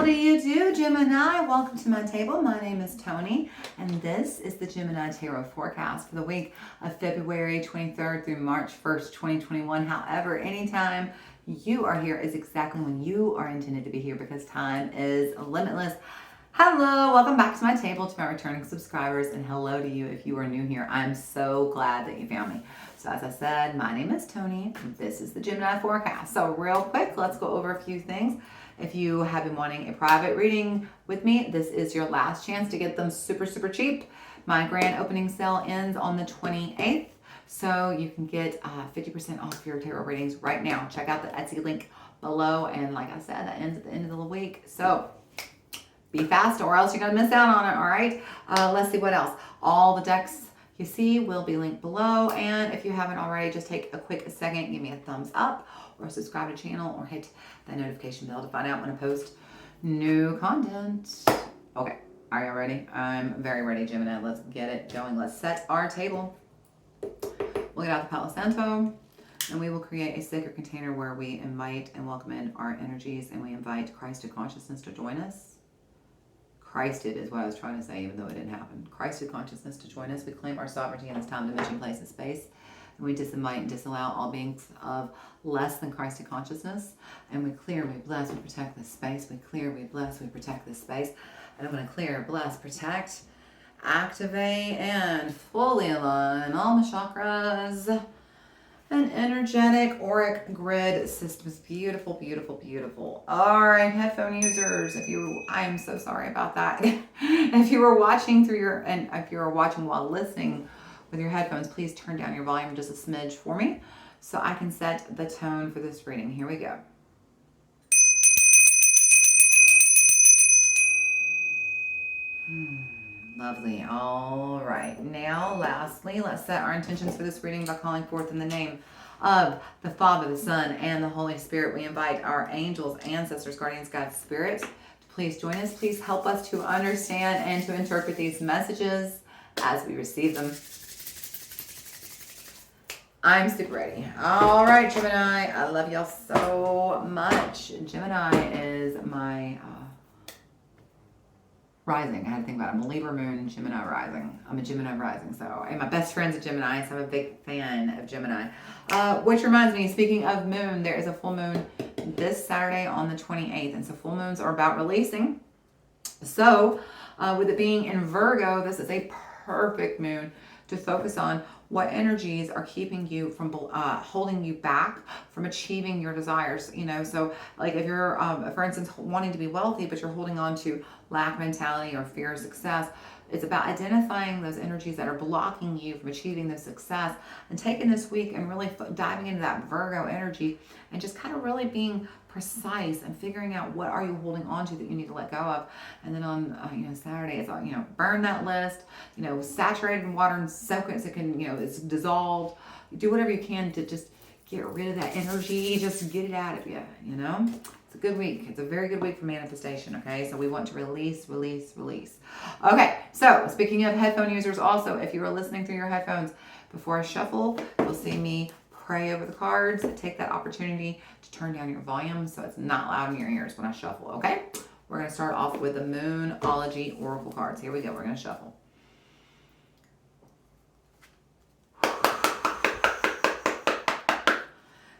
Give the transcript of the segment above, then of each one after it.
do you do, Gemini? Welcome to my table. My name is Toni, and this is the Gemini Tarot forecast for the week of February 23rd through March 1st, 2021. However, anytime you are here is exactly when you are intended to be here because time is limitless. Hello, welcome back to my table, to my returning subscribers, and hello to you if you are new here. I'm so glad that you found me. So as I said, my name is Toni. This is the Gemini forecast. So real quick, let's go over a few things. If you have been wanting a private reading with me, this is your last chance to get them super, super cheap. My grand opening sale ends on the 28th, so you can get 50% off your tarot readings right now. Check out the Etsy link below, and like I said, that ends at the end of the week. So be fast or else you're going to miss out on it, all right? Let's see what else. All the decks you see will be linked below, and if you haven't already, just take a quick second, give me a thumbs up, or subscribe to the channel, or hit that notification bell to find out when I post new content. Okay, are you ready? I'm very ready, Gemini. Let's get it going. Let's set our table. We'll get out the Palo Santo, and we will create a sacred container where we invite and welcome in our energies, and we invite Christ to consciousness to join us. Christed is what I was trying to say, even though it didn't happen. Christed consciousness to join us. We claim our sovereignty in this time, dimension, place, and space. And we disinvite and disallow all beings of less than Christed consciousness. And we clear, we bless, we protect this space. We clear, we bless, we protect this space. And I'm going to clear, bless, protect, activate, and fully align all my chakras. An energetic auric grid system is beautiful, beautiful, beautiful. All right, headphone users, I'm so sorry about that. If you were watching if you were watching while listening with your headphones, please turn down your volume just a smidge for me so I can set the tone for this reading. Here we go. Lovely. All right. Now, lastly, let's set our intentions for this reading by calling forth in the name of the Father, the Son, and the Holy Spirit. We invite our angels, ancestors, guardians, God's Spirit to please join us. Please help us to understand and to interpret these messages as we receive them. I'm super ready. All right, Gemini. I love y'all so much. Gemini is my rising. I had to think about it. I'm a Libra moon, Gemini rising. I'm a Gemini rising. And my best friend's a Gemini, so I'm a big fan of Gemini. Which reminds me, speaking of moon, there is a full moon this Saturday on the 28th. And so full moons are about releasing. So with it being in Virgo, this is a perfect moon to focus on what energies are keeping you from holding you back from achieving your desires. So like if you're, for instance, wanting to be wealthy, but you're holding on to lack mentality or fear of success, it's about identifying those energies that are blocking you from achieving this success and taking this week and really diving into that Virgo energy and just kind of really being precise and figuring out what are you holding on to that you need to let go of. And then on Saturday, it's burn that list, saturate it in water and soak it so it can, it's dissolved. Do whatever you can to just get rid of that energy, just get it out of you, It's a good week. It's a very good week for manifestation, okay? So we want to release, release, release. Okay, so speaking of headphone users also, if you are listening through your headphones, before I shuffle, you'll see me pray over the cards. Take that opportunity to turn down your volume so it's not loud in your ears when I shuffle, okay? We're going to start off with the Moonology Oracle cards. Here we go. We're going to shuffle.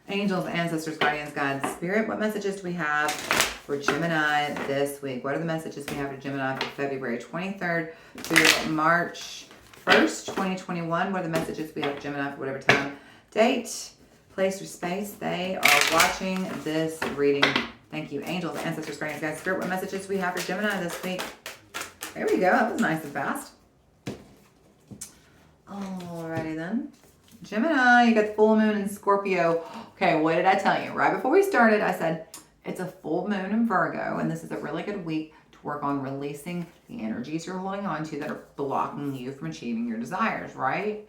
Angels, ancestors, guardians, God, Spirit, what messages do we have for Gemini this week? What are the messages we have for Gemini for February 23rd through March 1st, 2021? What are the messages we have for Gemini for whatever time, date, place, or space they are watching this reading? Thank you. Angels, ancestors, guardians, God, Spirit, what messages do we have for Gemini this week? There we go. That was nice and fast. Alrighty then. Gemini, you got the full moon in Scorpio. Okay, what did I tell you? Right before we started, I said it's a full moon in Virgo, and this is a really good week to work on releasing the energies you're holding on to that are blocking you from achieving your desires, right?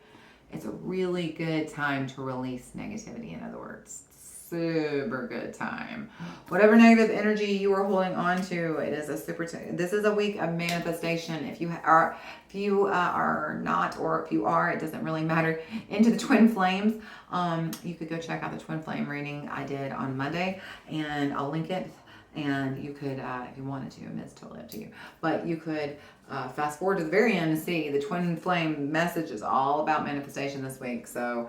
It's a really good time to release negativity, in other words. Super good time. Whatever negative energy you are holding on to, it is this is a week of manifestation. If you are not, or if you are, it doesn't really matter, into the twin flames, you could go check out the twin flame reading I did on Monday, and I'll link it And you could, if you wanted to, and it's totally up to you, but you could fast forward to the very end and see the twin flame message is all about manifestation this week. So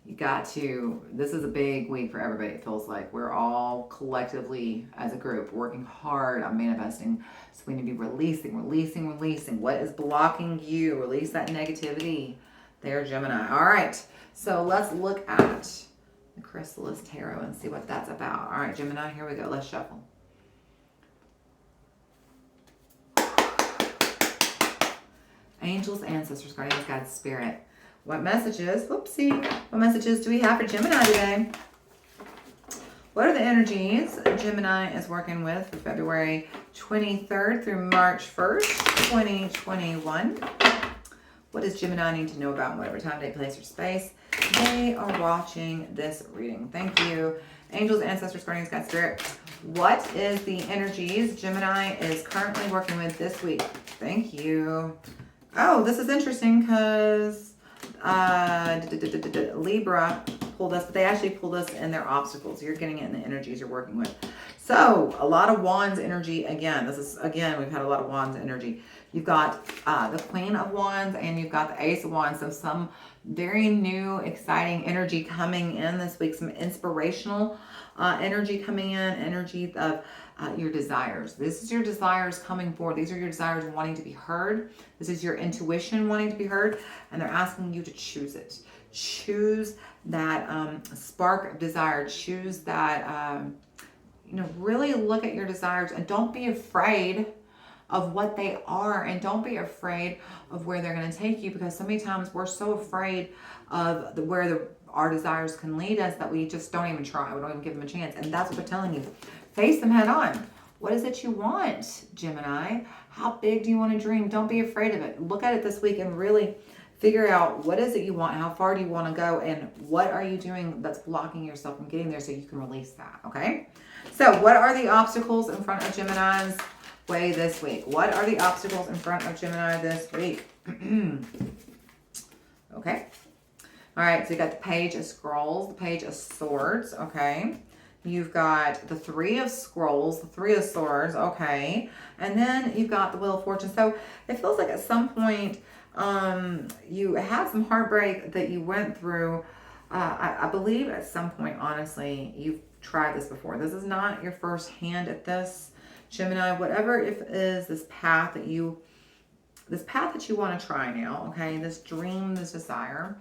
you got to, this is a big week for everybody. It feels like we're all collectively as a group working hard on manifesting. So we need to be releasing. What is blocking you? Release that negativity there, Gemini. All right, so let's look at the Chrysalis Tarot and see what that's about. All right, Gemini, here we go. Let's shuffle. Angels, ancestors, guardians, guides, spirit. What messages, whoopsie, what messages do we have for Gemini today? What are the energies Gemini is working with for February 23rd through March 1st, 2021? What does Gemini need to know about in whatever time, day, place, or space they are watching this reading? Thank you. Angels, ancestors, guardians, guides, spirit. What is the energies Gemini is currently working with this week? Thank you. Oh, this is interesting because Libra pulled us, but they actually pulled us in their obstacles. You're getting it in the energies you're working with. So a lot of Wands energy again. This is, again, we've had a lot of Wands energy. You've got the Queen of Wands and you've got the Ace of Wands. So some very new, exciting energy coming in this week. Some inspirational energy coming in. Energy of your desires. This is your desires coming forward. These are your desires wanting to be heard. This is your intuition wanting to be heard. And they're asking you to choose it. Choose that spark of desire. Choose that, really look at your desires and don't be afraid of what they are, and don't be afraid of where they're going to take you, because so many times we're so afraid of where our desires can lead us that we just don't even try. We don't even give them a chance. And that's what they're telling you. Face them head on. What is it you want, Gemini? How big do you want to dream? Don't be afraid of it. Look at it this week and really figure out what is it you want, how far do you want to go, and what are you doing that's blocking yourself from getting there so you can release that, okay? So what are the obstacles in front of Gemini's way this week? What are the obstacles in front of Gemini this week? Okay. All right, so you got the Page of Scrolls, the Page of Swords, okay. You've got the Three of Scrolls, the Three of Swords, okay. And then you've got the Wheel of Fortune. So it feels like at some point you had some heartbreak that you went through. I believe at some point, honestly, you've tried this before. This is not your first hand at this, Gemini. Whatever it is, this path that you want to try now, okay, this dream, this desire,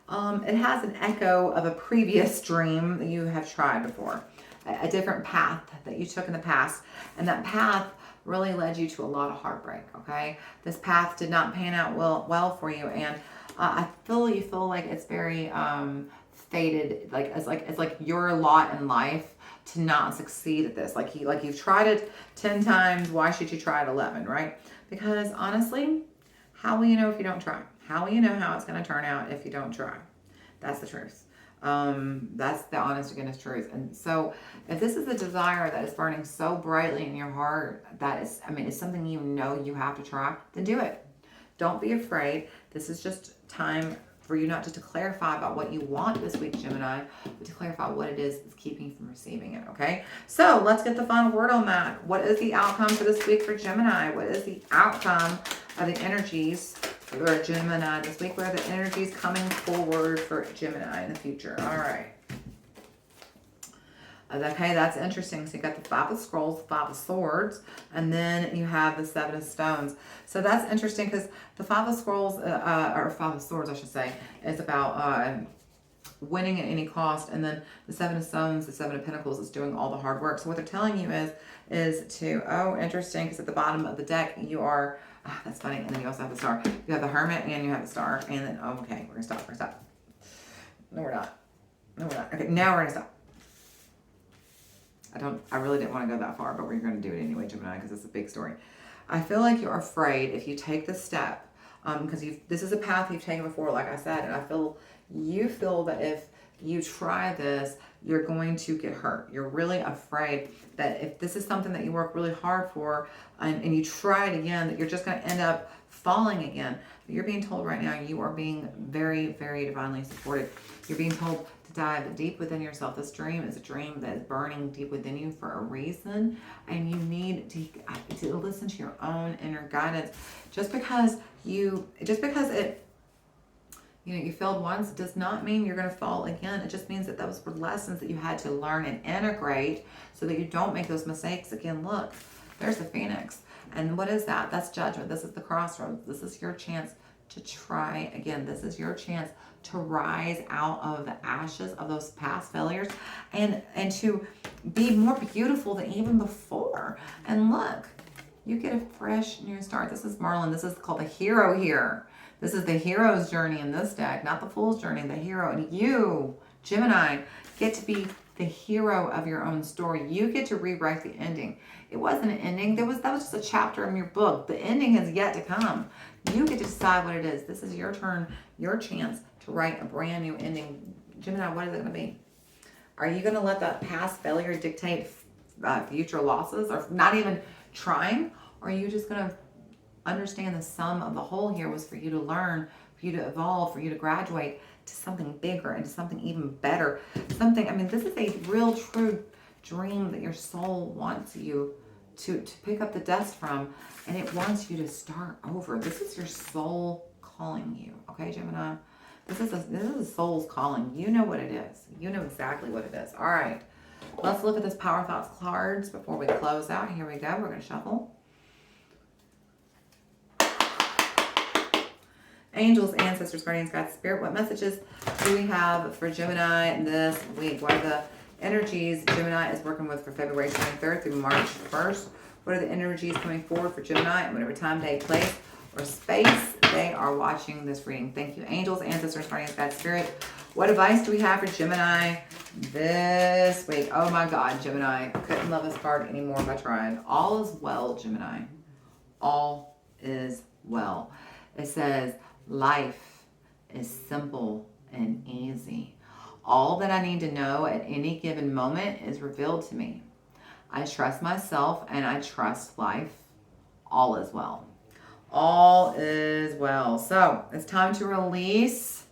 it has an echo of a previous dream that you have tried before, a different path that you took in the past, and that path really led you to a lot of heartbreak, okay? This path did not pan out well for you, and you feel like it's very fated, like it's like your lot in life to not succeed at this. Like you've tried it 10 times, why should you try it 11, right? Because honestly, how will you know if you don't try? How will you know how it's going to turn out if you don't try? That's the truth. That's the honest to goodness truth. And so if this is a desire that is burning so brightly in your heart that is, it's something you have to try, then do it. Don't be afraid. This is just time for you not just to clarify about what you want this week, Gemini, but to clarify what it is that's keeping you from receiving it, okay? So let's get the final word on that. What is the outcome for this week for Gemini? What is the outcome of the energies for Gemini this week? Where are the energies coming forward for Gemini in the future? All right. Okay, that's interesting. So you got the Five of Scrolls, the Five of Swords, and then you have the Seven of Stones. So that's interesting because the Five of Scrolls, or Five of Swords, I should say, is about winning at any cost, and then the Seven of Stones, the Seven of Pentacles, is doing all the hard work. So what they're telling you is to, interesting, because at the bottom of the deck you are, that's funny, and then you also have the Star. You have the Hermit and you have the Star, and then, okay, we're gonna stop. No, we're not. Okay, now we're gonna stop. I really didn't want to go that far, but we're going to do it anyway, Gemini, because it's a big story. I feel like you're afraid if you take this step, because this is a path you've taken before, like I said, and you feel that if you try this, you're going to get hurt. You're really afraid that if this is something that you work really hard for, and you try it again, that you're just going to end up falling again. But you're being told right now you are being very, very divinely supported. You're being told to dive deep within yourself. This dream is a dream that is burning deep within you for a reason, and you need to listen to your own inner guidance. Just because you failed once does not mean you're going to fall again. It just means that those were lessons that you had to learn and integrate so that you don't make those mistakes again. Look, there's the Phoenix. And what is that? That's judgment. This is the crossroads. This is your chance to try again. This is your chance to rise out of the ashes of those past failures and to be more beautiful than even before. And look, you get a fresh new start. This is Merlin. This is called the hero here. This is the hero's journey in this deck, not the fool's journey, the hero. And you, Gemini, get to be the hero of your own story. You get to rewrite the ending. It wasn't an ending. That was just a chapter in your book. The ending has yet to come. You get to decide what it is. This is your turn, your chance to write a brand new ending. Gemini, what is it going to be? Are you going to let that past failure dictate future losses, or not even trying? Or are you just going to understand the sum of the whole here was for you to learn, for you to evolve, for you to graduate to something bigger and to something even better? This is a real true dream that your soul wants you to pick up the dust from, and it wants you to start over. This is your soul calling you, okay, Gemini? This is the soul's calling. You know what it is. You know exactly what it is. All right, let's look at this Power Thoughts cards before we close out. Here we go. We're going to shuffle. Angels, ancestors, guardians, God, spirit, what messages do we have for Gemini this week? What are the energies Gemini is working with for February 23rd through March 1st? What are the energies coming forward for Gemini at whatever time, day, place, or space they are watching this reading? Thank you, angels, ancestors, guardians, God, spirit. What advice do we have for Gemini this week? Oh my God, Gemini, I couldn't love this card anymore if I tried. All is well, Gemini. All is well. It says, life is simple and easy. All that I need to know at any given moment is revealed to me. I trust myself and I trust life. All is well. All is well. So it's time to release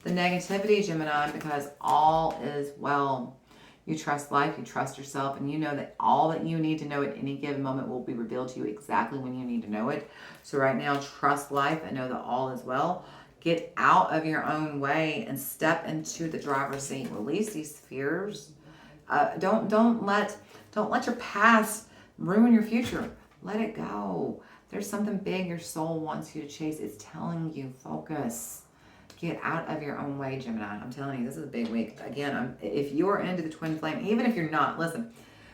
the negativity, Gemini, because all is well. You trust life, you trust yourself, and you know that all that you need to know at any given moment will be revealed to you exactly when you need to know it. So right now, trust life and know that all is well. Get out of your own way and step into the driver's seat. Release these fears. Don't let your past ruin your future. Let it go. There's something big your soul wants you to chase. It's telling you, focus. Get out of your own way, Gemini. I'm telling you, this is a big week. Again, if you're into the twin flame, even if you're not, listen,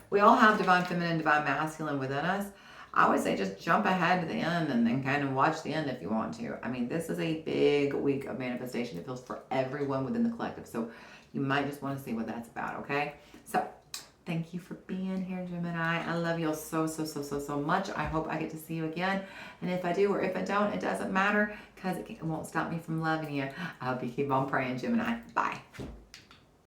we all have divine feminine, divine masculine within us. I would say just jump ahead to the end and then kind of watch the end if you want to. This is a big week of manifestation. It feels for everyone within the collective. So you might just want to see what that's about, okay? So thank you for being here, Gemini. I love you all so much. I hope I get to see you again. And if I do or if I don't, it doesn't matter because it won't stop me from loving you. I hope you keep on praying, Gemini. Bye.